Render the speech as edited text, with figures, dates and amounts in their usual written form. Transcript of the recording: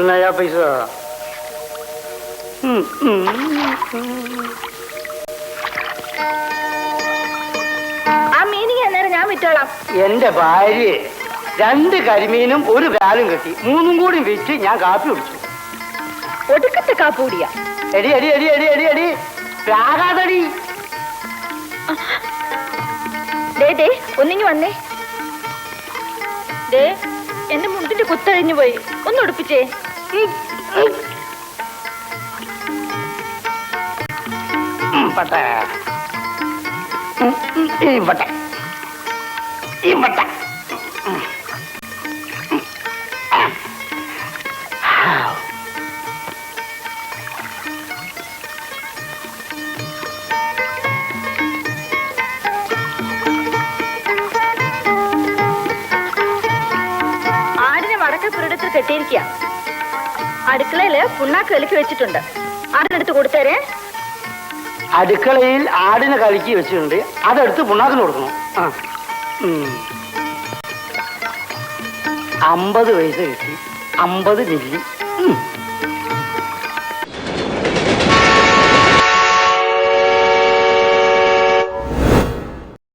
नया पैसा ആ മീനിങ് അന്നേരം ഞാൻ വിറ്റോളാം. എന്റെ ഭാര്യ 2 കരിമീനും 1 ബ്രാലും കെട്ടി 3 കൂടി വെച്ച് ഞാൻ കാപ്പി കുടിച്ചു. ഒടുക്കത്തെ കാപ്പൂടിയാ. എടി എടി എടി എടി എടി എടി പ്രാകാതടി. ദേ ഒന്നിങ്ങി വന്നേ. ദേ എന്റെ മുണ്ടിന്റെ കുത്തഴിഞ്ഞു പോയി, ഒന്ന് ഉടുപ്പിച്ചേ. പട്ടെ പട്ടെ ഈ പട്ടെ ആടിനെ വടക്കപ്പുരടത്തിൽ കെട്ടിയിരിക്കുക. അടുക്കളയില് പുണ്ണാക്ക് കലക്കി വെച്ചിട്ടുണ്ട്. ആടിനെടുത്ത് കൊടുത്തേരേ. അടുക്കളയിൽ ആടിനെ കലക്കി വെച്ചിട്ടുണ്ട്, അതെടുത്ത് പുണ്ണാക്കിന് കൊടുക്കണം. 50 പൈസ കിട്ടി, 50 മില്ലി.